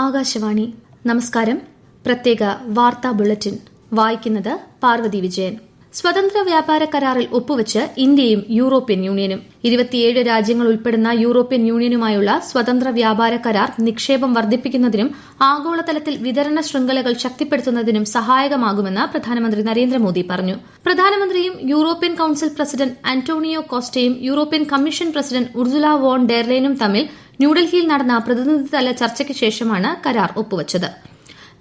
ആകാശവാണി നമസ്കാരം. പ്രത്യേക വാർത്താ ബുള്ളറ്റിൻ വായിക്കുന്നത് പാർവതി വിജയൻ. സ്വതന്ത്ര വ്യാപാര കരാറിൽ ഒപ്പുവച്ച് ഇന്ത്യയും യൂറോപ്യൻ യൂണിയനും 27 രാജ്യങ്ങൾ ഉൾപ്പെടുന്ന യൂറോപ്യൻ യൂണിയനുമായുള്ള സ്വതന്ത്ര വ്യാപാര കരാർ നിക്ഷേപം വർദ്ധിപ്പിക്കുന്നതിനും ആഗോളതലത്തിൽ വിതരണ ശൃംഖലകൾ ശക്തിപ്പെടുത്തുന്നതിനും സഹായകമാകുമെന്ന് പ്രധാനമന്ത്രി നരേന്ദ്രമോദി പറഞ്ഞു. പ്രധാനമന്ത്രിയും യൂറോപ്യൻ കൌൺസിൽ പ്രസിഡന്റ് അന്റോണിയോ കോസ്റ്റയും European commission president Ursula von der ലെയനും തമ്മിൽ ന്യൂഡൽഹിയിൽ നടന്ന പ്രതിനിധിതല ചർച്ചയ്ക്ക് ശേഷമാണ് കരാർ ഒപ്പുവച്ചത്.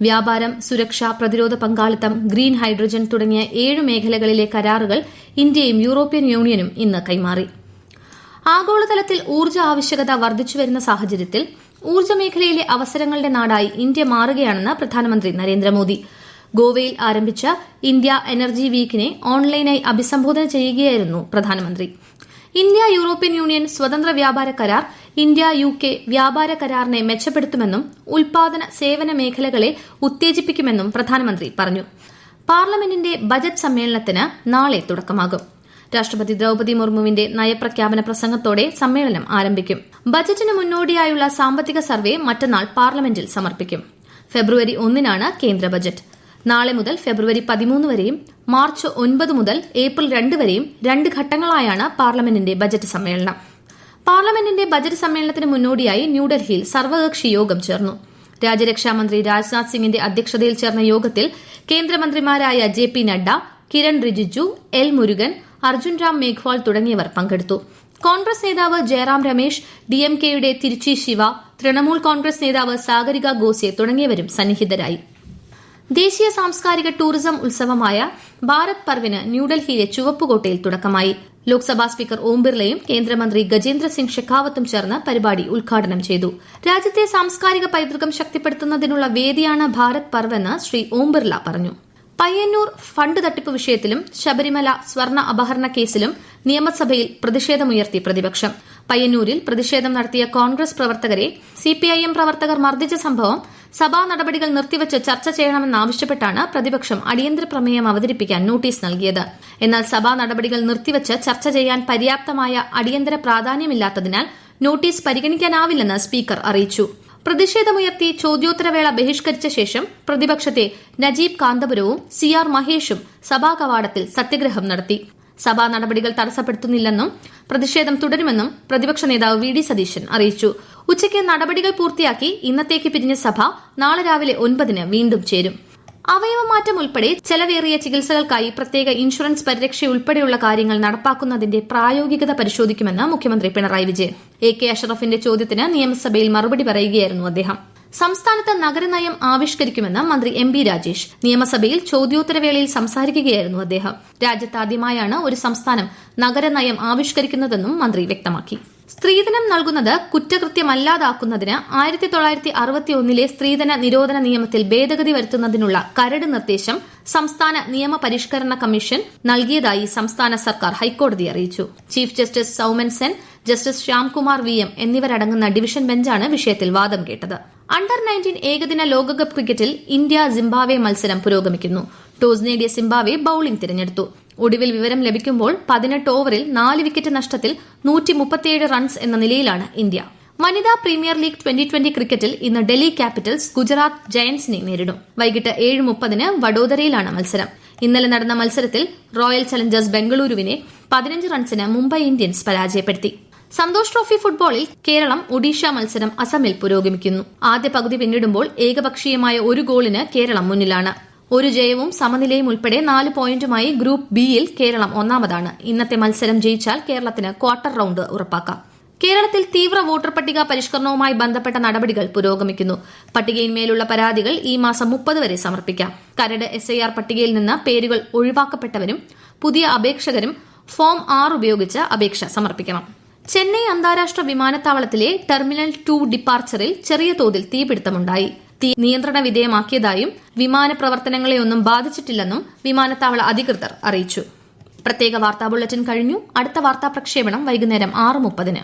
വ്യാപാരം, സുരക്ഷ, പ്രതിരോധ പങ്കാളിത്തം, ഗ്രീൻ ഹൈഡ്രജൻ തുടങ്ങിയ 7 മേഖലകളിലെ കരാറുകൾ ഇന്ത്യയും യൂറോപ്യൻ യൂണിയനും ഇന്ന് കൈമാറി. ആഗോളതലത്തിൽ ഊർജ്ജ ആവശ്യകത വർദ്ധിച്ചുവരുന്ന സാഹചര്യത്തിൽ ഊർജ്ജ മേഖലയിലെ അവസരങ്ങളുടെ നാടായി ഇന്ത്യ മാറുകയാണെന്ന് പ്രധാനമന്ത്രി നരേന്ദ്രമോദി. ഗോവയിൽ ആരംഭിച്ച ഇന്ത്യ എനർജി വീക്കിനെ ഓൺലൈനായി അഭിസംബോധന ചെയ്യുകയായിരുന്നു പ്രധാനമന്ത്രി. ഇന്ത്യ യൂറോപ്യൻ യൂണിയൻ സ്വതന്ത്ര വ്യാപാര കരാർ ഇന്ത്യ UK വ്യാപാര കരാറിനെ മെച്ചപ്പെടുത്തുമെന്നും ഉൽപാദന സേവന മേഖലകളെ ഉത്തേജിപ്പിക്കുമെന്നും പ്രധാനമന്ത്രി പറഞ്ഞു. പാർലമെന്റിന്റെ ബജറ്റ് സമ്മേളനത്തിന് നാളെ തുടക്കമാകും. രാഷ്ട്രപതി ദ്രൌപദി മുർമുവിന്റെ നയപ്രഖ്യാപന പ്രസംഗത്തോടെ സമ്മേളനം ആരംഭിക്കും. ബജറ്റിന് മുന്നോടിയായുള്ള സാമ്പത്തിക സർവേ മറ്റന്നാൾ പാർലമെന്റിൽ സമർപ്പിക്കും. ഫെബ്രുവരി 1-നാണ് കേന്ദ്ര ബജറ്റ്. നാളെ മുതൽ ഫെബ്രുവരി 13 വരെയും മാർച്ച് 9 മുതൽ ഏപ്രിൽ 2 വരെയും 2 ഘട്ടങ്ങളായാണ് പാർലമെന്റിന്റെ ബജറ്റ് സമ്മേളനം. പാർലമെന്റിന്റെ ബജറ്റ് സമ്മേളനത്തിന് മുന്നോടിയായി ന്യൂഡൽഹിയിൽ സർവകക്ഷി യോഗം ചേർന്നു. രാജ്യരക്ഷാമന്ത്രി രാജ്നാഥ് സിംഗിന്റെ അധ്യക്ഷതയിൽ ചേർന്ന യോഗത്തിൽ കേന്ദ്രമന്ത്രിമാരായ JP നഡ്ഡ, കിരൺ റിജിജു, എൽ മുരുകൻ, അർജുൻ റാം മേഘ്വാൾ തുടങ്ങിയവർ പങ്കെടുത്തു. കോൺഗ്രസ് നേതാവ് ജയറാം രമേശ്, DMKയുടെ തിരുച്ചി ശിവ, തൃണമൂൽ കോൺഗ്രസ് നേതാവ് സാഗരിക ഗോസെ തുടങ്ങിയവരും സന്നിഹിതരായി. ദേശീയ സാംസ്കാരിക ടൂറിസം ഉത്സവമായ ഭാരത് പർവിന് ന്യൂഡൽഹിയിലെ ചുവപ്പുകോട്ടയിൽ തുടക്കമായി. ലോക്സഭാ സ്പീക്കർ ഓം ബിർളയും കേന്ദ്രമന്ത്രി ഗജേന്ദ്ര സിംഗ് ഷെഖാവത്തും ചേർന്ന് പരിപാടി ഉദ്ഘാടനം ചെയ്തു. രാജ്യത്തെ സാംസ്കാരിക പൈതൃകം ശക്തിപ്പെടുത്തുന്നതിനുള്ള വേദിയാണ് ഭാരത് പർവെന്ന് ശ്രീ ഓം ബിർള പറഞ്ഞു. പയ്യന്നൂർ ഫണ്ട് തട്ടിപ്പ് വിഷയത്തിലും ശബരിമല സ്വർണ്ണ അപഹരണ കേസിലും നിയമസഭയിൽ പ്രതിഷേധമുയർത്തി പ്രതിപക്ഷം. പയ്യന്നൂരിൽ പ്രതിഷേധം നടത്തിയ കോൺഗ്രസ് പ്രവർത്തകരെ CPIM പ്രവർത്തകർ മർദ്ദിച്ച സംഭവം സഭാ നടപടികൾ നിർത്തിവച്ച് ചർച്ച ചെയ്യണമെന്നാവശ്യപ്പെട്ടാണ് പ്രതിപക്ഷം അടിയന്തര പ്രമേയം അവതരിപ്പിക്കാൻ നോട്ടീസ് നൽകിയത്. എന്നാൽ സഭാ നടപടികൾ നിർത്തിവച്ച് ചർച്ച ചെയ്യാൻ പര്യാപ്തമായ അടിയന്തര പ്രാധാന്യമില്ലാത്തതിനാൽ നോട്ടീസ് പരിഗണിക്കാനാവില്ലെന്ന് സ്പീക്കർ അറിയിച്ചു. പ്രതിഷേധമുയർത്തി ചോദ്യോത്തരവേള ബഹിഷ്കരിച്ച ശേഷം പ്രതിപക്ഷത്തെ നജീബ് കാന്തപുരവും CR മഹേഷും സഭാ കവാടത്തിൽ സത്യഗ്രഹം നടത്തി. സഭാ നടപടികൾ തടസ്സപ്പെടുത്തുന്നില്ലെന്നും പ്രതിഷേധം തുടരുമെന്നും പ്രതിപക്ഷ നേതാവ് VD സതീശൻ അറിയിച്ചു. ഉച്ചയ്ക്ക് നടപടികൾ പൂർത്തിയാക്കി ഇന്നത്തേക്ക് പിരിഞ്ഞ സഭ നാളെ രാവിലെ 9-ന് വീണ്ടും ചേരും. അവയവമാറ്റം ഉൾപ്പെടെ ചെലവേറിയ ചികിത്സകൾക്കായി പ്രത്യേക ഇൻഷുറൻസ് പരിരക്ഷയുൾപ്പെടെയുള്ള കാര്യങ്ങൾ നടപ്പാക്കുന്നതിന്റെ പ്രായോഗികത പരിശോധിക്കുമെന്ന് മുഖ്യമന്ത്രി പിണറായി വിജയൻ. AK അഷ്റഫിന്റെ ചോദ്യത്തിന് നിയമസഭയിൽ മറുപടി പറയുകയായിരുന്നു അദ്ദേഹം. സംസ്ഥാനത്ത് നഗരനയം ആവിഷ്കരിക്കുമെന്ന് മന്ത്രി MB രാജേഷ്. നിയമസഭയിൽ ചോദ്യോത്തരവേളയിൽ സംസാരിക്കുകയായിരുന്നു അദ്ദേഹം. രാജ്യത്താദ്യമായാണ് ഒരു സംസ്ഥാനം നഗരനയം ആവിഷ്കരിക്കുന്നതെന്നും മന്ത്രി വ്യക്തമാക്കി. സ്ത്രീധനം നൽകുന്നത് കുറ്റകൃത്യമല്ലാതാക്കുന്നതിന് 1961 സ്ത്രീധന നിരോധന നിയമത്തിൽ ഭേദഗതി വരുത്തുന്നതിനുള്ള കരട് നിർദ്ദേശം സംസ്ഥാന നിയമ പരിഷ്കരണ കമ്മീഷൻ നൽകിയതായി സംസ്ഥാന സർക്കാർ ഹൈക്കോടതിയെ അറിയിച്ചു. Chief justice Soumen Sen, justice Shyamkumar VM എന്നിവരടങ്ങുന്ന ഡിവിഷൻ ബെഞ്ചാണ് വിഷയത്തിൽ വാദം കേട്ടത്. അണ്ടർ-19 ഏകദിന ലോകകപ്പ് ക്രിക്കറ്റിൽ ഇന്ത്യ സിംബാബ്വെ മത്സരം പുരോഗമിക്കുന്നു. ടോസ് നേടിയ സിംബാബ്വെ ബൌളിംഗ് തിരഞ്ഞെടുത്തു. ഒടുവിൽ വിവരം ലഭിക്കുമ്പോൾ 18 ഓവറിൽ 4 വിക്കറ്റ് നഷ്ടത്തിൽ 137 റൺസ് എന്ന നിലയിലാണ് ഇന്ത്യ. വനിതാ പ്രീമിയർ ലീഗ് 2020 ക്രിക്കറ്റിൽ ഇന്ന് ഡൽഹി ക്യാപിറ്റൽസ് ഗുജറാത്ത് ജയന്റ്സിനെ നേരിടും. വൈകിട്ട് 7:30-ന് വഡോദരയിലാണ് മത്സരം. ഇന്നലെ നടന്ന മത്സരത്തിൽ റോയൽ ചലഞ്ചേഴ്സ് ബംഗളൂരുവിനെ 15 റൺസിന് മുംബൈ ഇന്ത്യൻസ് പരാജയപ്പെടുത്തി. സന്തോഷ് ട്രോഫി ഫുട്ബോളിൽ കേരളം ഒഡീഷ മത്സരം അസമിൽ പുരോഗമിക്കുന്നു. ആദ്യ പകുതി പിന്നിടുമ്പോൾ ഏകപക്ഷീയമായ 1 ഗോളിന് കേരളം മുന്നിലാണ്. 1 ജയവും സമനിലയും ഉൾപ്പെടെ 4 പോയിന്റുമായി ഗ്രൂപ്പ് Bയിൽ കേരളം ഒന്നാമതാണ്. ഇന്നത്തെ മത്സരം ജയിച്ചാൽ കേരളത്തിന് ക്വാർട്ടർ റൌണ്ട് ഉറപ്പാക്കാം. കേരളത്തിൽ തീവ്ര വോട്ടർ പട്ടിക പരിഷ്കരണവുമായി ബന്ധപ്പെട്ട നടപടികൾ പുരോഗമിക്കുന്നു. പട്ടികയിന്മേലുള്ള പരാതികൾ ഈ മാസം 30 വരെ സമർപ്പിക്കാം. കരട് SIR പട്ടികയിൽ നിന്ന് പേരുകൾ ഒഴിവാക്കപ്പെട്ടവരും പുതിയ അപേക്ഷകരും ഫോം 6 ഉപയോഗിച്ച് അപേക്ഷ സമർപ്പിക്കണം. ചെന്നൈ അന്താരാഷ്ട്ര വിമാനത്താവളത്തിലെ ടെർമിനൽ 2 ഡിപ്പാർച്ചറിൽ ചെറിയ തോതിൽ തീപിടുത്തമുണ്ടായി. തീ നിയന്ത്രണ വിധേയമാക്കിയതായും വിമാന പ്രവർത്തനങ്ങളെയൊന്നും ബാധിച്ചിട്ടില്ലെന്നും വിമാനത്താവള അധികൃതർ അറിയിച്ചു. പ്രത്യേക വാർത്താ ബുള്ളറ്റിൻ കഴിഞ്ഞു. അടുത്ത വാർത്താ പ്രക്ഷേപണം വൈകുന്നേരം 6:30-ന്.